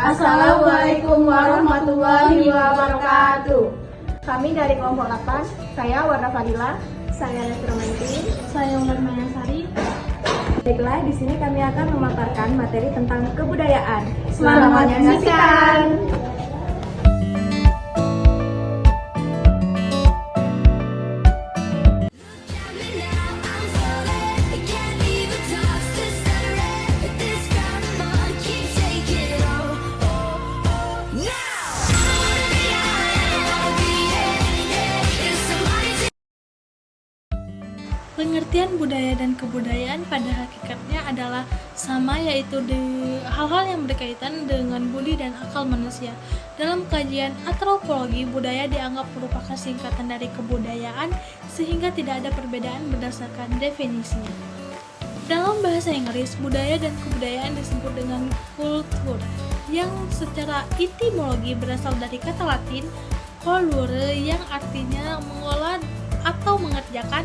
Assalamualaikum warahmatullahi wabarakatuh. Kami dari kelompok 8, saya Warna Fadila, saya Nestromanti, Saya Umar Mayasari. Baiklah, di sini kami akan memaparkan materi tentang kebudayaan. Selamat menyaksikan. Pengertian budaya dan kebudayaan pada hakikatnya adalah sama, yaitu hal-hal yang berkaitan dengan budi dan akal manusia. Dalam kajian antropologi, budaya dianggap merupakan singkatan dari kebudayaan, sehingga tidak ada perbedaan berdasarkan definisinya. Dalam bahasa Inggris, budaya dan kebudayaan disebut dengan kultur, yang secara etimologi berasal dari kata Latin colure, yang artinya mengolah atau mengerjakan.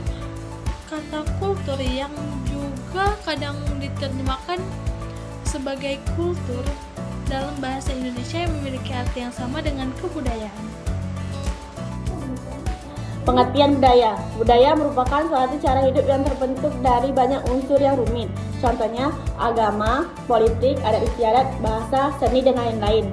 Kata kultur yang juga kadang diterjemahkan sebagai kultur dalam bahasa Indonesia memiliki arti yang sama dengan kebudayaan. Pengertian budaya. Budaya merupakan suatu cara hidup yang terbentuk dari banyak unsur yang rumit. Contohnya agama, politik, adat istiadat, bahasa, seni, dan lain-lain.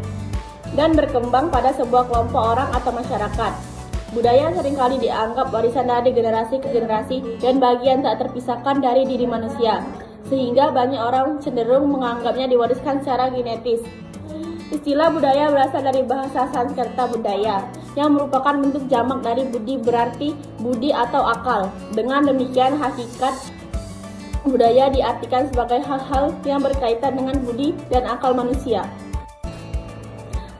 Dan berkembang pada sebuah kelompok orang atau masyarakat. Budaya seringkali dianggap warisan dari generasi ke generasi dan bagian tak terpisahkan dari diri manusia, sehingga banyak orang cenderung menganggapnya diwariskan secara genetis. Istilah budaya berasal dari bahasa Sanskerta budaya, yang merupakan bentuk jamak dari budi, berarti budi atau akal. Dengan demikian, hakikat budaya diartikan sebagai hal-hal yang berkaitan dengan budi dan akal manusia.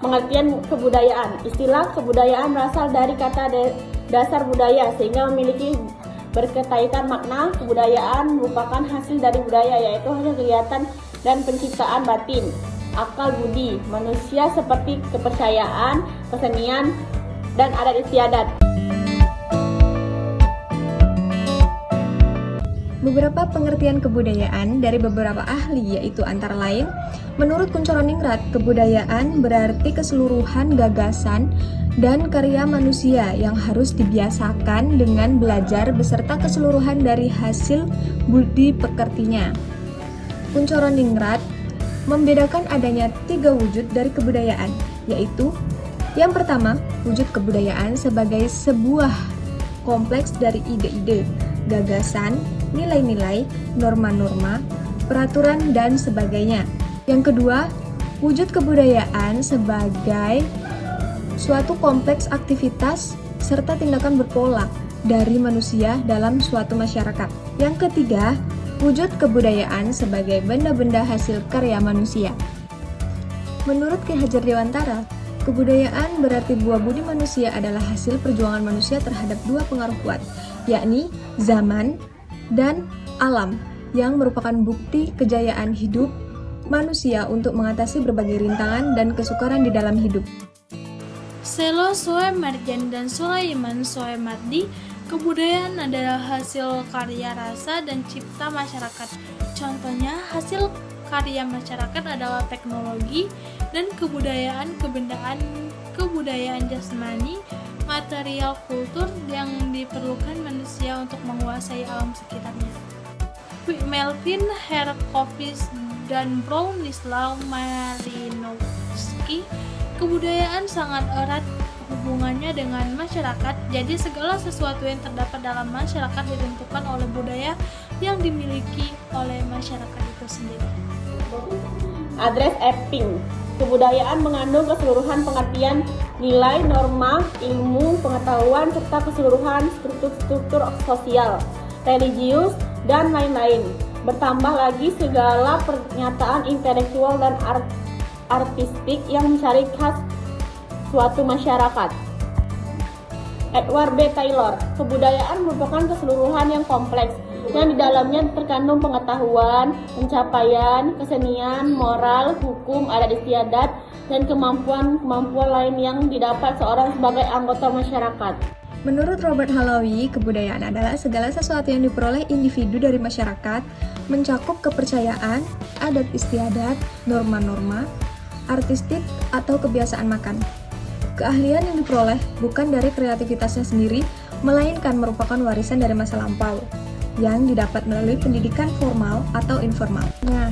Pengertian kebudayaan. Istilah kebudayaan berasal dari kata dasar budaya, sehingga memiliki berkaitan makna. Kebudayaan merupakan hasil dari budaya, yaitu hasil kegiatan dan penciptaan batin, akal budi manusia seperti kepercayaan, kesenian, dan adat istiadat. Beberapa pengertian kebudayaan dari beberapa ahli, yaitu antara lain, menurut Kunchoro-Ningrat, kebudayaan berarti keseluruhan gagasan dan karya manusia yang harus dibiasakan dengan belajar beserta keseluruhan dari hasil budi pekertinya. Kunchoro-Ningrat membedakan adanya 3 wujud dari kebudayaan, yaitu yang pertama, wujud kebudayaan sebagai sebuah kompleks dari ide-ide, gagasan, nilai-nilai, norma-norma, peraturan, dan sebagainya. Yang kedua, wujud kebudayaan sebagai suatu kompleks aktivitas serta tindakan berpola dari manusia dalam suatu masyarakat. Yang ketiga, wujud kebudayaan sebagai benda-benda hasil karya manusia. Menurut Ki Hajar Dewantara, kebudayaan berarti buah budi manusia adalah hasil perjuangan manusia terhadap 2 pengaruh kuat, yakni zaman dan alam, yang merupakan bukti kejayaan hidup manusia untuk mengatasi berbagai rintangan dan kesukaran di dalam hidup. Selo Soemarjan dan Sulaiman Soemardi, kebudayaan adalah hasil karya rasa dan cipta masyarakat. Contohnya, hasil karya masyarakat adalah teknologi dan kebudayaan kebudayaan jasmani, material kultur yang diperlukan manusia untuk menguasai alam sekitarnya. Melvin Herkovic dan Bronislaw Malinowski, kebudayaan sangat erat hubungannya dengan masyarakat, jadi segala sesuatu yang terdapat dalam masyarakat ditentukan oleh budaya yang dimiliki oleh masyarakat itu sendiri. Address Epping. Kebudayaan mengandung keseluruhan pengertian, nilai, norma, ilmu, pengetahuan, serta keseluruhan struktur sosial, religius, dan lain-lain. Bertambah lagi segala pernyataan intelektual dan artistik yang mencari khas suatu masyarakat. Edward B. Taylor. Kebudayaan merupakan keseluruhan yang kompleks, yang di dalamnya terkandung pengetahuan, pencapaian, kesenian, moral, hukum, adat istiadat, dan kemampuan-kemampuan lain yang didapat seorang sebagai anggota masyarakat. Menurut Robert Halawi, kebudayaan adalah segala sesuatu yang diperoleh individu dari masyarakat, mencakup kepercayaan, adat istiadat, norma-norma, artistik, atau kebiasaan makan. Keahlian yang diperoleh bukan dari kreativitasnya sendiri, melainkan merupakan warisan dari masa lampau yang didapat melalui pendidikan formal atau informal. Nah,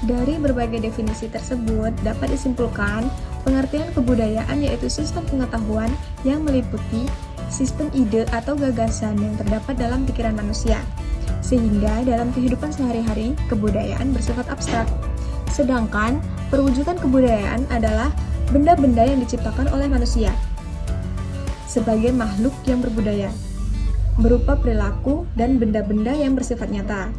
dari berbagai definisi tersebut dapat disimpulkan pengertian kebudayaan yaitu sistem pengetahuan yang meliputi sistem ide atau gagasan yang terdapat dalam pikiran manusia. Sehingga dalam kehidupan sehari-hari, kebudayaan bersifat abstrak. Sedangkan perwujudan kebudayaan adalah benda-benda yang diciptakan oleh manusia sebagai makhluk yang berbudaya, berupa perilaku dan benda-benda yang bersifat nyata.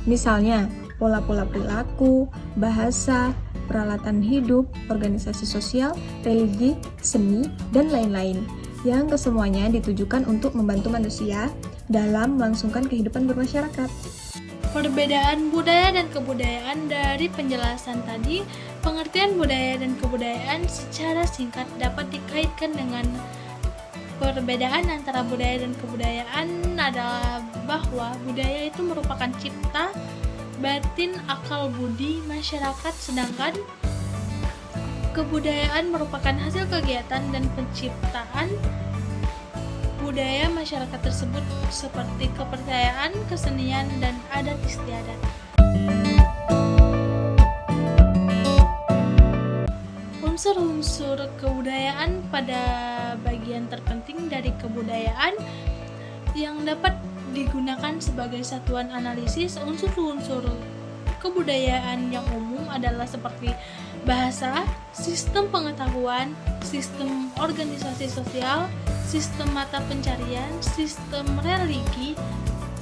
Misalnya, pola-pola perilaku, bahasa, peralatan hidup, organisasi sosial, religi, seni, dan lain-lain, yang kesemuanya ditujukan untuk membantu manusia dalam melangsungkan kehidupan bermasyarakat. Perbedaan budaya dan kebudayaan dari penjelasan tadi, pengertian budaya dan kebudayaan secara singkat dapat dikaitkan dengan perbedaan antara budaya dan kebudayaan adalah bahwa budaya itu merupakan cipta, batin, akal budi masyarakat, sedangkan kebudayaan merupakan hasil kegiatan dan penciptaan budaya masyarakat tersebut seperti kepercayaan, kesenian, dan adat istiadat. Unsur-unsur kebudayaan pada bagian terpenting dari kebudayaan yang dapat digunakan sebagai satuan analisis. Unsur-unsur kebudayaan yang umum adalah seperti bahasa, sistem pengetahuan, sistem organisasi sosial, sistem mata pencarian, sistem religi,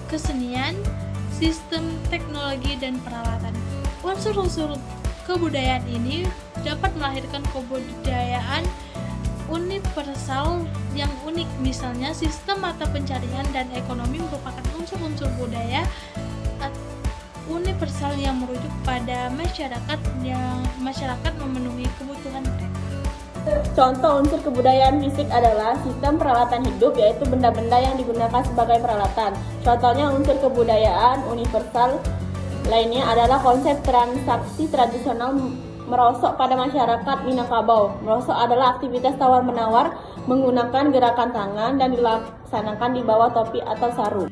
kesenian, sistem teknologi, dan peralatan. Unsur-unsur kebudayaan ini dapat melahirkan kebudayaan universal yang unik. Misalnya, sistem mata pencarian dan ekonomi merupakan unsur-unsur budaya universal yang merujuk pada masyarakat memenuhi kebutuhan mereka. Contoh unsur kebudayaan fisik adalah sistem peralatan hidup, yaitu benda-benda yang digunakan sebagai peralatan. Contohnya unsur kebudayaan universal lainnya adalah konsep transaksi tradisional merosok pada masyarakat Minangkabau. Merosok adalah aktivitas tawar-menawar menggunakan gerakan tangan dan dilaksanakan di bawah topi atau sarung.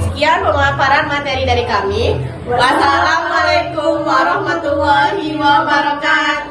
Sekian pemaparan materi dari kami. Wassalamualaikum warahmatullahi wabarakatuh.